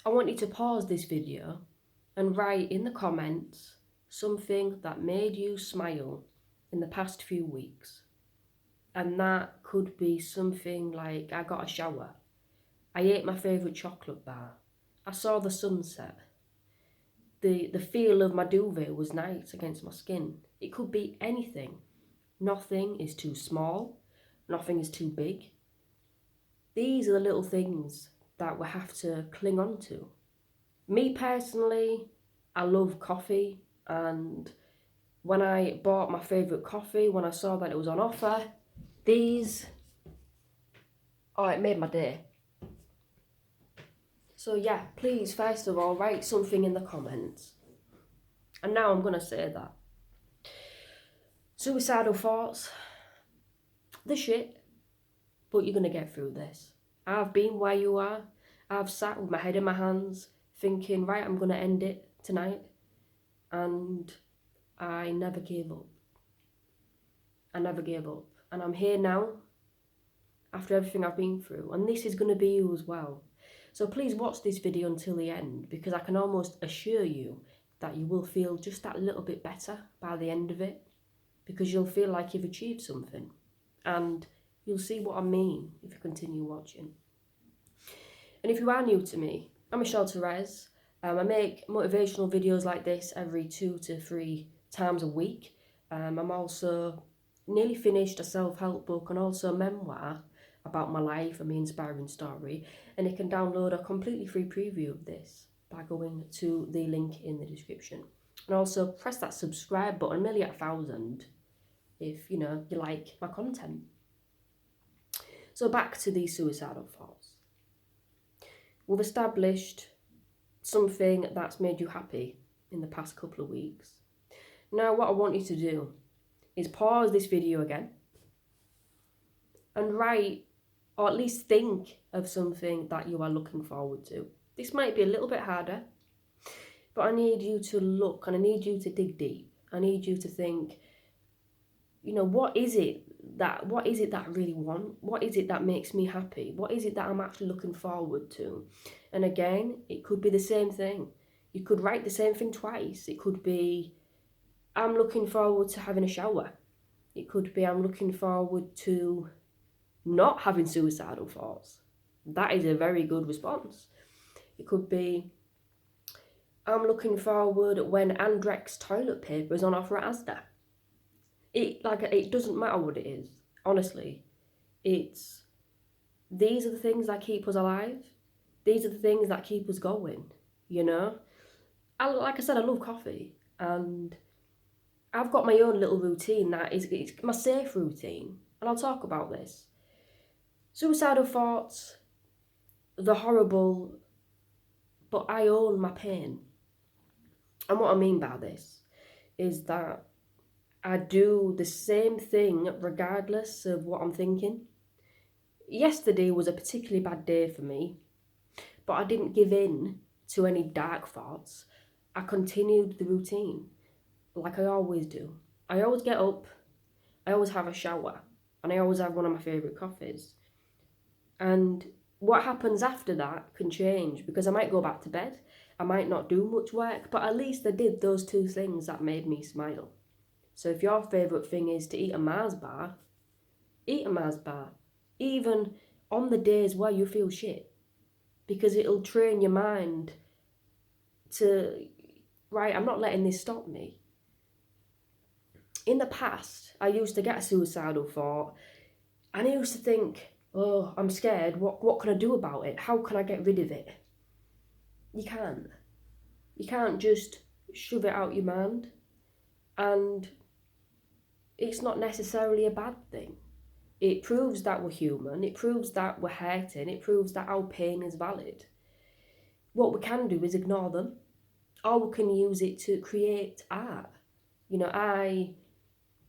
I want you to pause this video and write in the comments something that made you smile in the past few weeks. And that could be something like, I got a shower, I ate my favourite chocolate bar, I saw the sunset, the feel of my duvet was nice against my skin. It could be anything. Nothing is too small, nothing is too big. These are the little things that we have to cling on to. Me personally, I love coffee, and when I bought my favourite coffee, when I saw that it was on offer, it made my day. So yeah, please, first of all, write something in the comments. And now I'm going to say that. Suicidal thoughts, they're shit, but you're going to get through this. I've been where you are. I've sat with my head in my hands thinking, right, I'm going to end it tonight. And I never gave up. I never gave up. And I'm here now after everything I've been through. And this is going to be you as well. So please watch this video until the end, because I can almost assure you that you will feel just that little bit better by the end of it, because you'll feel like you've achieved something. And you'll see what I mean if you continue watching. And if you are new to me, I'm Michelle Therese. I make motivational videos like this every 2 to 3 times a week. I'm also nearly finished a self-help book and also a memoir about my life and my inspiring story. And you can download a completely free preview of this by going to the link in the description. And also press that subscribe button, nearly at 1,000, if you like my content. So back to these suicidal thoughts. We've established something that's made you happy in the past couple of weeks. Now what I want you to do is pause this video again and write, or at least think of something that you are looking forward to. This might be a little bit harder, but I need you to look and I need you to dig deep. I need you to think, what is it that I really want? What is it that makes me happy? What is it that I'm actually looking forward to? And again, it could be the same thing. You could write the same thing twice. It could be, I'm looking forward to having a shower. It could be, I'm looking forward to not having suicidal thoughts. That is a very good response. It could be, I'm looking forward when Andrex toilet paper is on offer at Asda. It doesn't matter what it is, honestly. These are the things that keep us alive. These are the things that keep us going, Like I said, I love coffee, and I've got my own little routine it's my safe routine, and I'll talk about this. Suicidal thoughts, they're horrible, but I own my pain. And what I mean by this is that I do the same thing regardless of what I'm thinking. Yesterday was a particularly bad day for me, but I didn't give in to any dark thoughts. I continued the routine like I always do. I always get up, I always have a shower, and I always have one of my favourite coffees. And what happens after that can change, because I might go back to bed, I might not do much work, but at least I did those 2 things that made me smile. So if your favourite thing is to eat a Mars bar, eat a Mars bar, even on the days where you feel shit, because it'll train your mind to, right, I'm not letting this stop me. In the past, I used to get a suicidal thought, and I used to think, oh, I'm scared, what can I do about it? How can I get rid of it? You can't. You can't just shove it out your mind, and it's not necessarily a bad thing. It proves that we're human, it proves that we're hurting, it proves that our pain is valid. What we can do is ignore them, or we can use it to create art.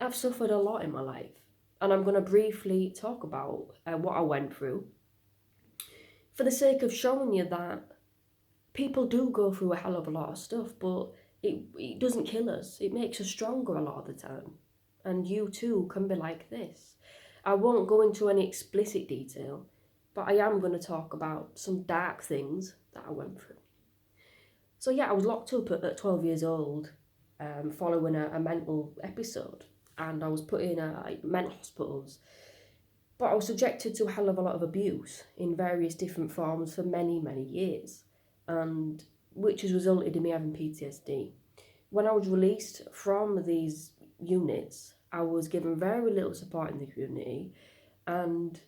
I've suffered a lot in my life, and I'm going to briefly talk about what I went through, for the sake of showing you that people do go through a hell of a lot of stuff, but it doesn't kill us. It makes us stronger a lot of the time. And you too can be like this. I won't go into any explicit detail, but I am going to talk about some dark things that I went through. So yeah, I was locked up at 12 years old, following a mental episode, and I was put in mental hospitals. But I was subjected to a hell of a lot of abuse in various different forms for many, many years, and which has resulted in me having PTSD. When I was released from these units, I was given very little support in the community, and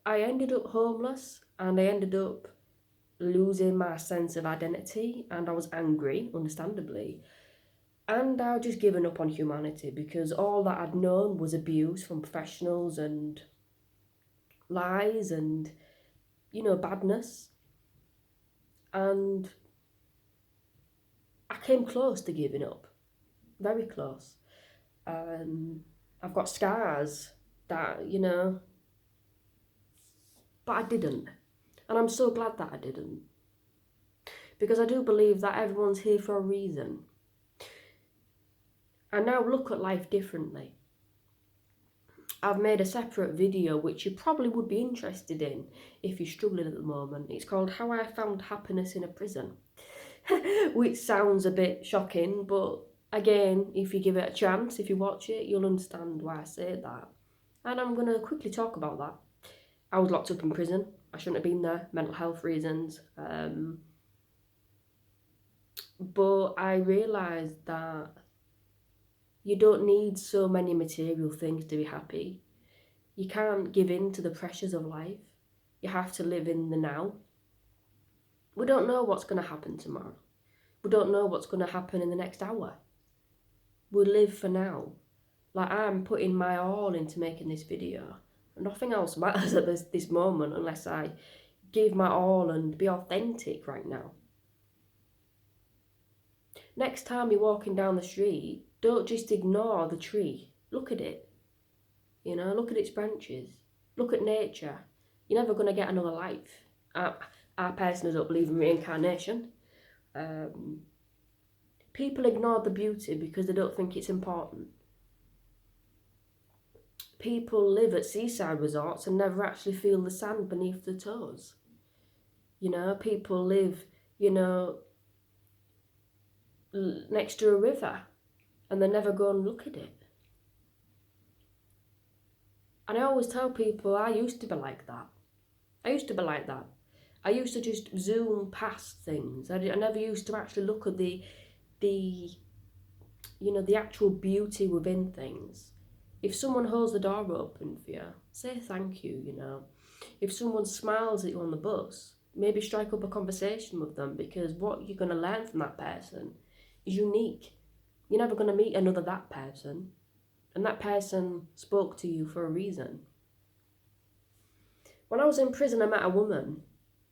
I ended up homeless, and I ended up losing my sense of identity, and I was angry, understandably, and I just given up on humanity because all that I'd known was abuse from professionals and lies and, badness. And I came close to giving up, very close. I've got scars that, but I didn't. And I'm so glad that I didn't. Because I do believe that everyone's here for a reason. I now look at life differently. I've made a separate video which you probably would be interested in if you're struggling at the moment. It's called How I Found Happiness in a Prison, which sounds a bit shocking, but again, if you give it a chance, if you watch it, you'll understand why I say that. And I'm going to quickly talk about that. I was locked up in prison. I shouldn't have been there, mental health reasons. But I realised that you don't need so many material things to be happy. You can't give in to the pressures of life. You have to live in the now. We don't know what's going to happen tomorrow. We don't know what's going to happen in the next hour. We live for now. Like, I'm putting my all into making this video. Nothing else matters at this moment unless I give my all and be authentic right now. Next time you're walking down the street, don't just ignore the tree. Look at it. Look at its branches. Look at nature. You're never going to get another life. I personally don't believe in reincarnation. People ignore the beauty because they don't think it's important. People live at seaside resorts and never actually feel the sand beneath their toes. People live, next to a river and they never go and look at it. And I always tell people I used to be like that. I used to just zoom past things. I never used to actually look at the actual beauty within things. If someone holds the door open for you, say thank you, If someone smiles at you on the bus, maybe strike up a conversation with them, because what you're going to learn from that person is unique. You're never going to meet another that person. And that person spoke to you for a reason. When I was in prison, I met a woman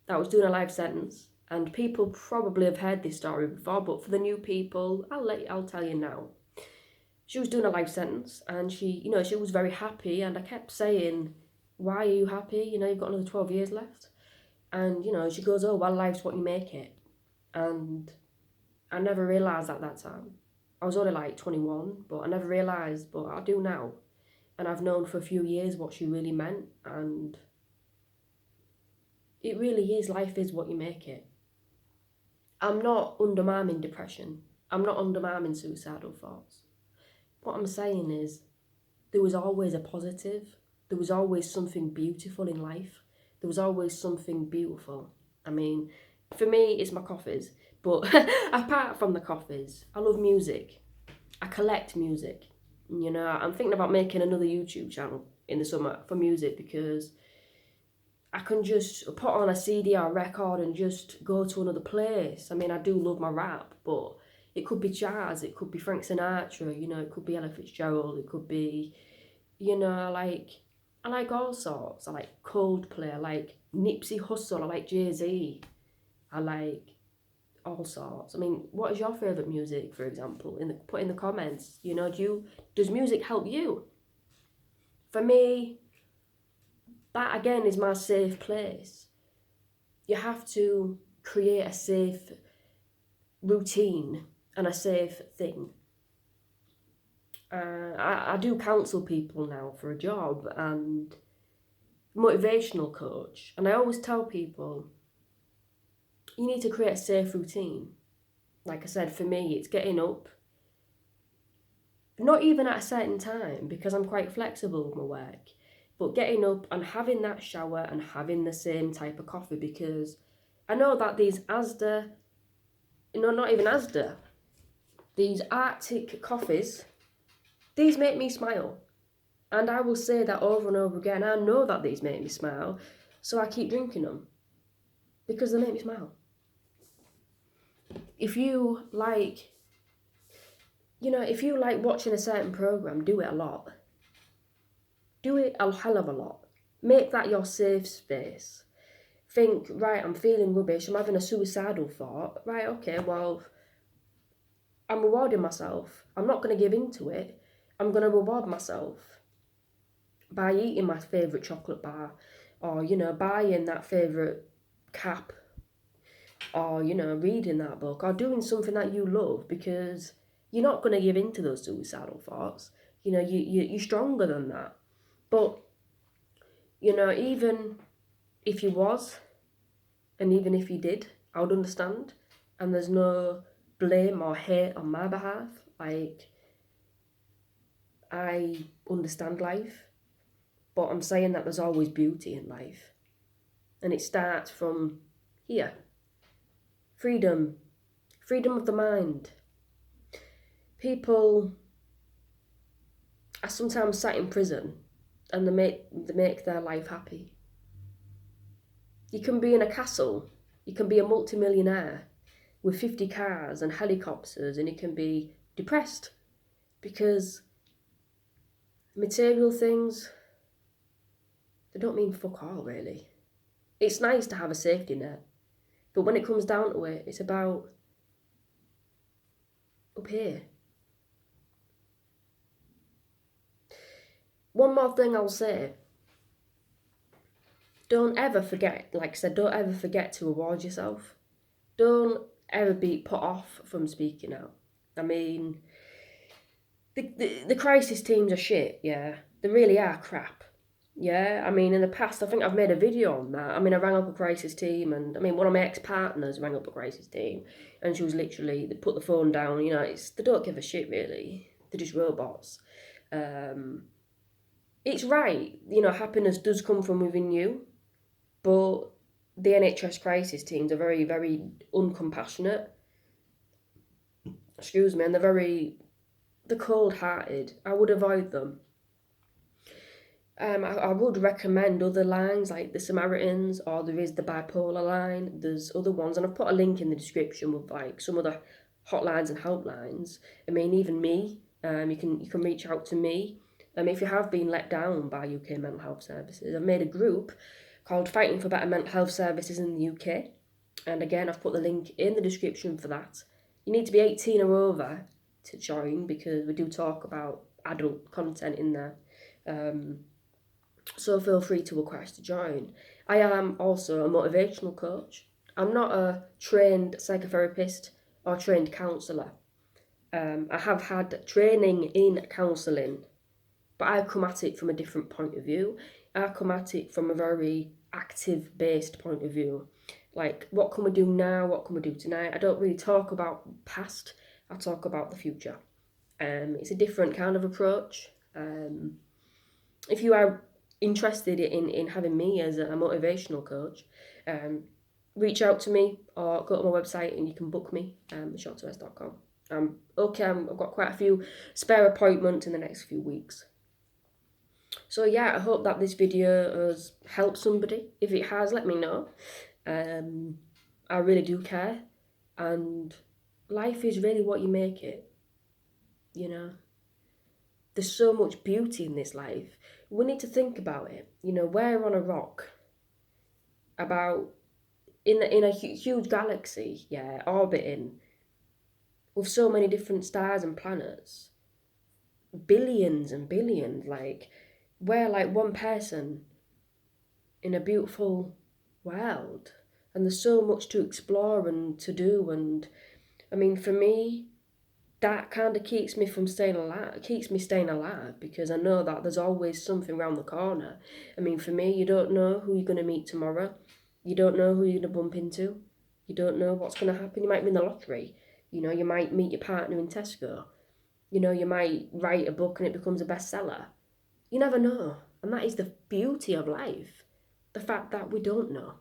that was doing a life sentence. And people probably have heard this story before, but for the new people, I'll tell you now. She was doing a life sentence, and she was very happy, and I kept saying, why are you happy? You've got another 12 years left. And, she goes, oh, well, life's what you make it. And I never realised at that time. I was only like 21, but I never realised, but I do now. And I've known for a few years what she really meant, and it really is, life is what you make it. I'm not undermining depression. I'm not undermining suicidal thoughts. What I'm saying is, there was always a positive. There was always something beautiful in life. There was always something beautiful. I mean, for me, it's my coffees. But apart from the coffees, I love music. I collect music. I'm thinking about making another YouTube channel in the summer for music, because I can just put on a CD or a record and just go to another place. I mean, I do love my rap, but it could be jazz, it could be Frank Sinatra, it could be Ella Fitzgerald, it could be, I like all sorts. I like Coldplay, I like Nipsey Hussle, I like Jay-Z, I like all sorts. I mean, what is your favourite music, for example? Put in the comments. Does music help you? For me, that again is my safe place. You have to create a safe routine and a safe thing. I do counsel people now for a job and motivational coach, and I always tell people, you need to create a safe routine. Like I said, for me, it's getting up, not even at a certain time because I'm quite flexible with my work, but getting up and having that shower and having the same type of coffee, because I know that these Asda, no, not even Asda, these Arctic coffees, these make me smile. And I will say that over and over again. I know that these make me smile, so I keep drinking them because they make me smile. If you like, if you like watching a certain program, do it a lot. Do it a hell of a lot. Make that your safe space. Think, right, I'm feeling rubbish, I'm having a suicidal thought. Right, okay, well, I'm rewarding myself. I'm not going to give in to it. I'm going to reward myself by eating my favourite chocolate bar, or, buying that favourite cap, or, reading that book, or doing something that you love, because you're not going to give in to those suicidal thoughts. You're stronger than that. But, even if you was, and even if you did, I would understand. And there's no blame or hate on my behalf. Like, I understand life, but I'm saying that there's always beauty in life. And it starts from here. Freedom. Freedom of the mind. People are sometimes sat in prison and they make their life happy. You can be in a castle. You can be a multimillionaire with 50 cars and helicopters, and you can be depressed because material things, they don't mean fuck all, really. It's nice to have a safety net, but when it comes down to it, it's about up here. One more thing I'll say. Don't ever forget, like I said, don't ever forget to reward yourself. Don't ever be put off from speaking out. I mean, the crisis teams are shit, yeah. They really are crap. Yeah, I mean, in the past, I think I've made a video on that. I mean, I rang up a crisis team, and I mean, one of my ex-partners rang up a crisis team, and she was literally, they put the phone down, they don't give a shit, really. They're just robots. It's right, happiness does come from within you, but the NHS crisis teams are very, very uncompassionate. Excuse me, and they're cold-hearted. I would avoid them. I would recommend other lines like the Samaritans, or there is the bipolar line. There's other ones, and I've put a link in the description with like some other hotlines and helplines. I mean, even me, you can reach out to me. If you have been let down by UK mental health services, I've made a group called Fighting for Better Mental Health Services in the UK, and again, I've put the link in the description for that. You need to be 18 or over to join, because we do talk about adult content in there. So feel free to request to join. I am also a motivational coach. I'm not a trained psychotherapist or trained counsellor. I have had training in counselling, but I come at it from a different point of view. I come at it from a very active-based point of view. Like, what can we do now? What can we do tonight? I don't really talk about past. I talk about the future. It's a different kind of approach. If you are interested in having me as a motivational coach, reach out to me or go to my website and you can book me, shortwest.com. I've got quite a few spare appointments in the next few weeks. So yeah, I hope that this video has helped somebody. If it has, let me know. I really do care, and life is really what you make it, There's so much beauty in this life. We need to think about it. We're on a rock, about in a huge galaxy, orbiting with so many different stars and planets, billions and billions. Like, we're like one person in a beautiful world, and there's so much to explore and to do. And I mean, for me, that kind of keeps me staying alive, because I know that there's always something around the corner. I mean, for me, you don't know who you're going to meet tomorrow. You don't know who you're going to bump into. You don't know what's going to happen. You might win the lottery. You know, you might meet your partner in Tesco. You know, you might write a book and it becomes a bestseller. You never know. And that is the beauty of life. The fact that we don't know.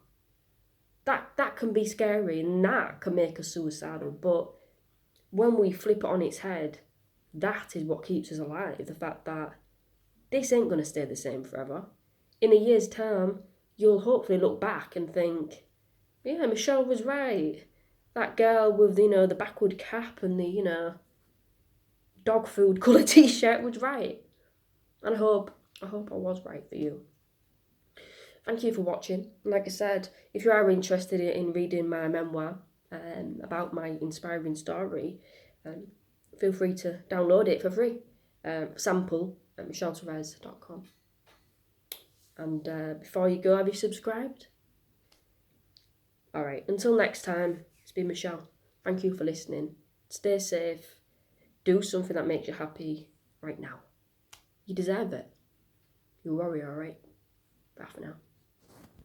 That can be scary and that can make us suicidal. But when we flip it on its head, that is what keeps us alive. The fact that this ain't going to stay the same forever. In a year's time, you'll hopefully look back and think, yeah, Michelle was right. That girl with, the backward cap and the, dog food colour t-shirt was right. And I hope I was right for you. Thank you for watching. Like I said, if you are interested in reading my memoir about my inspiring story, feel free to download it for free. Sample at michelleterez.com. And before you go, have you subscribed? Alright, until next time, it's been Michelle. Thank you for listening. Stay safe. Do something that makes you happy right now. You deserve it. You're a warrior, alright? Bye for now.